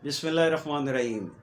ਬਿਸਮਿਲ੍ਲਾਹਿਰਰਹਿਮਾਨਿਰਰਹੀਮ।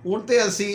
ਹੁਣ ਤੇ ਅਸੀਂ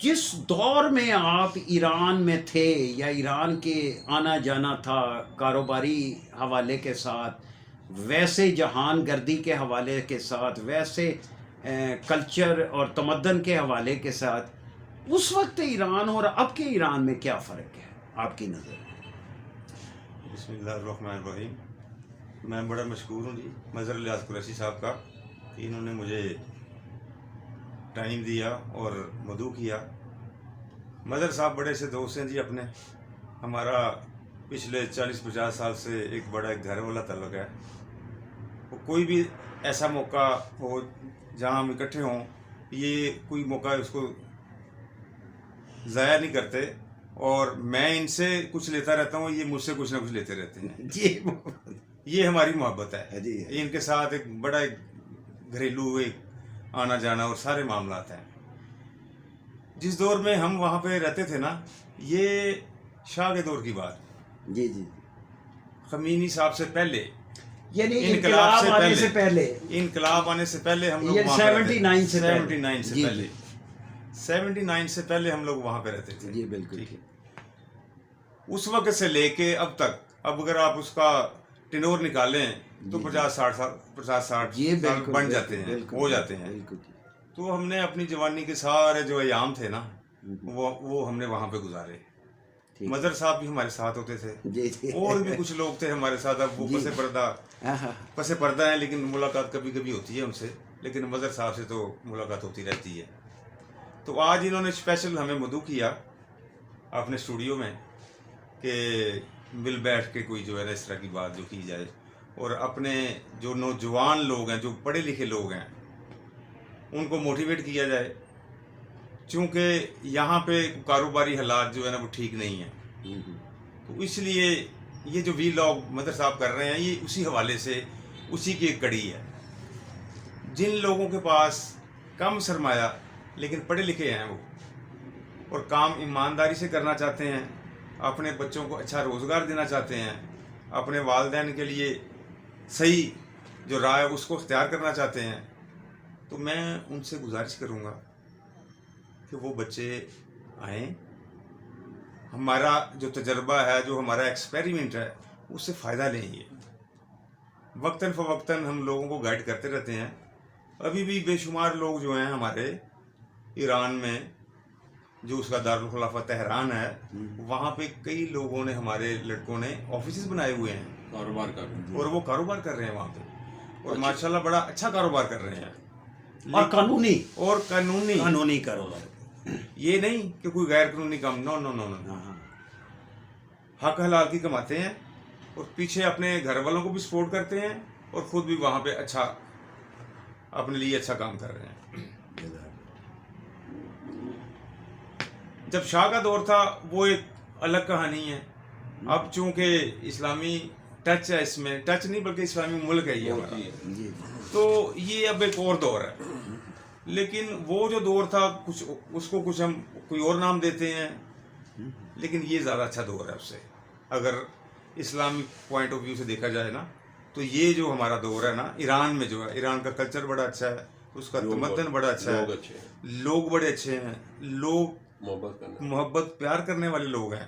جس دور میں آپ ایران میں تھے یا ایران کے آنا جانا تھا کاروباری حوالے کے ساتھ، ویسے جہان گردی کے حوالے کے ساتھ، ویسے کلچر اور تمدن کے حوالے کے ساتھ، اس وقت ایران اور اب کے ایران میں کیا فرق ہے آپ کی نظر میں؟ بسم اللہ الرحمن الرحیم. میں بڑا مشکور ہوں جی مظہر الیاس قریشی صاحب کا کہ انہوں نے مجھے ٹائم دیا اور مدعو کیا. مظہر صاحب بڑے سے دوست ہیں جی اپنے. ہمارا پچھلے 40-50 سال سے ایک بڑا ایک گھر والا تعلق ہے. وہ کوئی بھی ایسا موقع ہو جہاں ہم اکٹھے ہوں، یہ کوئی موقع اس کو ضائع نہیں کرتے، اور میں ان سے کچھ لیتا رہتا ہوں، یہ مجھ سے کچھ نہ کچھ لیتے رہتے ہیں. جی یہ ہماری محبت ہے. جی ان کے ساتھ ایک بڑا ایک گھریلو ایک آنا جانا اور سارے معاملات ہیں. جس دور میں ہم وہاں پہ رہتے تھے نا، یہ شاہ کے دور کی بات، جی جی خمینی صاحب سے پہلے، یعنی انقلاب آنے سے پہلے، انقلاب آنے سے پہلے ہم لوگ یہ وہاں پہ رہتے 79 سے پہلے. 79 سے جی پہلے 79 سے پہلے ہم لوگ وہاں پہ رہتے تھے. جی بالکل. ٹھیک ہے. اس وقت سے لے کے اب تک، اب اگر آپ اس کا ٹینور نکالیں تو 50-60 سال جی بالکل بن جاتے ہیں، ہو جاتے ہیں. تو ہم نے اپنی جوانی کے سارے جو ایام تھے نا، وہ ہم نے وہاں پہ گزارے. مظہر صاحب بھی ہمارے ساتھ ہوتے تھے، اور بھی کچھ لوگ تھے ہمارے ساتھ. اب وہ پس پردہ ہیں، لیکن ملاقات کبھی کبھی ہوتی ہے ان سے. لیکن مظہر صاحب سے تو ملاقات ہوتی رہتی ہے. تو آج انہوں نے اسپیشل ہمیں مدعو کیا اپنے اسٹوڈیو میں کہ مل بیٹھ کے کوئی جو ہے نا اس طرح کی بات جو کی جائے، اور اپنے جو نوجوان لوگ ہیں، جو پڑھے لکھے لوگ ہیں، ان کو موٹیویٹ کیا جائے. چونکہ یہاں پہ کاروباری حالات جو ہے نا وہ ٹھیک نہیں ہیں. تو اس لیے یہ جو ویلاگ مظہر صاحب کر رہے ہیں، یہ اسی حوالے سے اسی کی ایک کڑی ہے. جن لوگوں کے پاس کم سرمایہ لیکن پڑھے لکھے ہیں وہ، اور کام ایمانداری سے کرنا چاہتے ہیں، اپنے بچوں کو اچھا روزگار دینا چاہتے ہیں، اپنے والدین کے لیے صحیح جو راہ ہے اس کو اختیار کرنا چاہتے ہیں، تو میں ان سے گزارش کروں گا کہ وہ بچے آئیں. ہمارا جو تجربہ ہے، جو ہمارا ایکسپیریمنٹ ہے، اس سے فائدہ لیں. یہ وقتاً فوقتاً ہم لوگوں کو گائیڈ کرتے رہتے ہیں. ابھی بھی بے شمار لوگ جو ہیں ہمارے ایران میں، جو اس کا دارالخلافہ تہران ہے، وہاں پہ کئی لوگوں نے، ہمارے لڑکوں نے آفیسز بنائے ہوئے ہیں، کاروبار کر رہے ہیں، اور وہ کاروبار کر رہے ہیں وہاں پہ، اور ماشاءاللہ بڑا اچھا کاروبار کر رہے ہیں. اور قانونی کاروبار، یہ نہیں کہ کوئی غیر قانونی کام. نو نو نو نو حق حلال کی کماتے ہیں، اور پیچھے اپنے گھر والوں کو بھی سپورٹ کرتے ہیں، اور خود بھی وہاں پہ اچھا اپنے لیے اچھا کام کر رہے ہیں. جب شاہ کا دور تھا وہ ایک الگ کہانی ہے. اب چونکہ اسلامی ٹچ ہے، اس میں ٹچ نہیں بلکہ اسلامی ملک ہے یہ ہمارا، تو یہ اب ایک اور دور ہے. لیکن وہ جو دور تھا، کچھ اس کو کچھ ہم کوئی اور نام دیتے ہیں، لیکن یہ زیادہ اچھا دور ہے. اس سے اگر اسلامی پوائنٹ آف ویو سے دیکھا جائے نا، تو یہ جو ہمارا دور ہے نا ایران میں، جو ہے ایران کا کلچر بڑا اچھا ہے، اس کا تمدن بڑا اچھا ہے، لوگ بڑے اچھے ہیں، لوگ محبت پیار کرنے والے لوگ ہیں،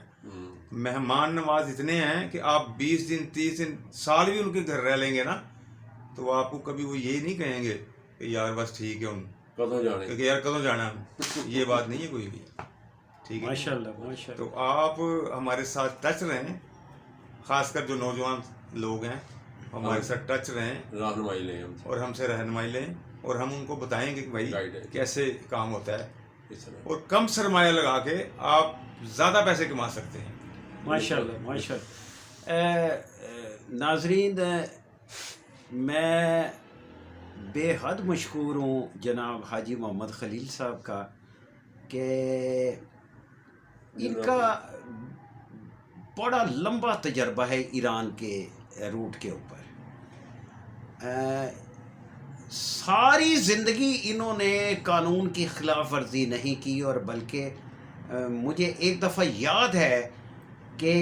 مہمان نواز اتنے ہیں کہ آپ 20 دن 30 دن سال بھی ان کے گھر رہ لیں گے نا، تو آپ کو کبھی وہ یہ نہیں کہیں گے کہ یار بس ٹھیک ہے کہ یار کدوں جانا ہے. یہ بات نہیں ہے کوئی بھی. ٹھیک ہے، ماشاءاللہ. تو آپ ہمارے ساتھ ٹچ رہیں، خاص کر جو نوجوان لوگ ہیں ہمارے ساتھ ٹچ رہیں، رہنمائی لیں اور ہم سے رہنمائی لیں، اور ہم ان کو بتائیں گے کہ بھائی کیسے کام ہوتا ہے، اور کم سرمایہ لگا کے آپ زیادہ پیسے کما سکتے ہیں. ماشاءاللہ. ناظرین، میں بے حد مشکور ہوں جناب حاجی محمد خلیل صاحب کا کہ ان کا بڑا لمبا تجربہ ہے ایران کے روٹ کے اوپر. ساری زندگی انہوں نے قانون کی خلاف ورزی نہیں کی، اور بلکہ مجھے ایک دفعہ یاد ہے کہ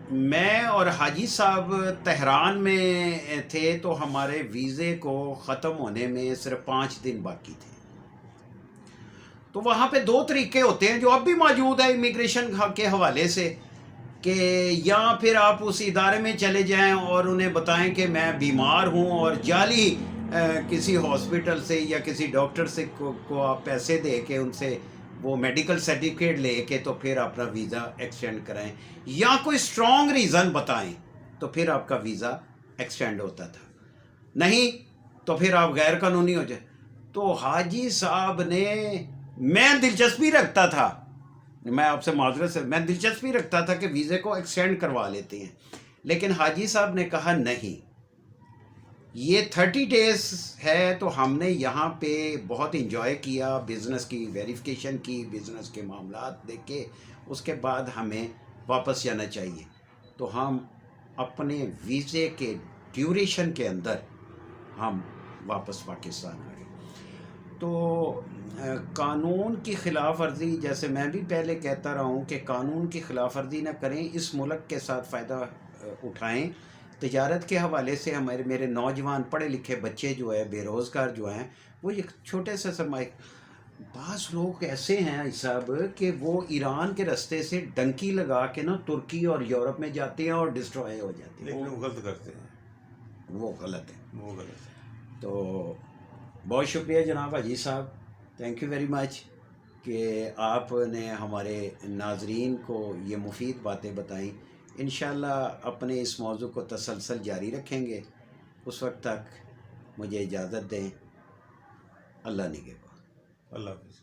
میں اور حاجی صاحب تہران میں تھے، تو ہمارے ویزے کو ختم ہونے میں صرف 5 دن باقی تھے. تو وہاں پہ 2 طریقے ہوتے ہیں جو اب بھی موجود ہے امیگریشن کے حوالے سے، کہ یا پھر آپ اس ادارے میں چلے جائیں اور انہیں بتائیں کہ میں بیمار ہوں، اور جعلی کسی ہاسپٹل سے یا کسی ڈاکٹر سے کو آپ پیسے دے کے ان سے وہ میڈیکل سرٹیفکیٹ لے کے تو پھر اپنا ویزا ایکسٹینڈ کرائیں، یا کوئی اسٹرانگ ریزن بتائیں تو پھر آپ کا ویزا ایکسٹینڈ ہوتا تھا، نہیں تو پھر آپ غیر قانونی ہو جائے۔ تو حاجی صاحب نے، میں دلچسپی رکھتا تھا، میں آپ سے معذرت سے، میں دلچسپی رکھتا تھا کہ ویزے کو ایکسٹینڈ کروا لیتے ہیں، لیکن حاجی صاحب نے کہا نہیں، یہ 30 ڈیز ہے تو ہم نے یہاں پہ بہت انجوائے کیا، بزنس کی ویریفیکیشن کی، بزنس کے معاملات دیکھے، اس کے بعد ہمیں واپس جانا چاہیے۔ تو ہم اپنے ویزے کے ڈیوریشن کے اندر ہم واپس پاکستان آ گئے۔ تو قانون کی خلاف ورزی، جیسے میں بھی پہلے کہتا رہا ہوں کہ قانون کی خلاف ورزی نہ کریں، اس ملک کے ساتھ فائدہ اٹھائیں۔ تجارت کے حوالے سے میرے نوجوان پڑھے لکھے بچے جو ہے، بے روزگار جو ہیں، وہ ایک چھوٹے سے سرمایہ، بعض لوگ ایسے ہیں صاحب کہ وہ ایران کے رستے سے ڈنکی لگا کے نا ترکی اور یورپ میں جاتے ہیں اور ڈسٹروائے ہو جاتے ہیں، لیکن وہ غلط کرتے ہیں، وہ غلط ہے، وہ غلط ہے۔ تو بہت شکریہ جناب حاجی صاحب، تھینک یو ویری مچ کہ آپ نے ہمارے ناظرین کو یہ مفید باتیں بتائیں۔ انشاءاللہ اپنے اس موضوع کو تسلسل جاری رکھیں گے، اس وقت تک مجھے اجازت دیں، اللہ نگہبان۔ اللہ حافظ۔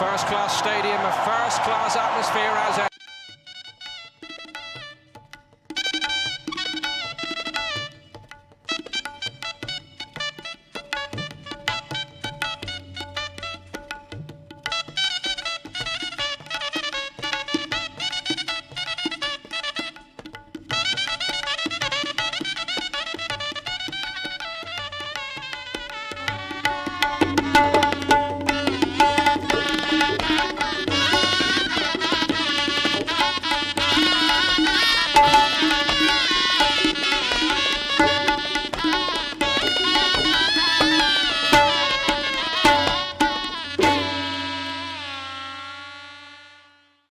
first class stadium, a first class atmosphere as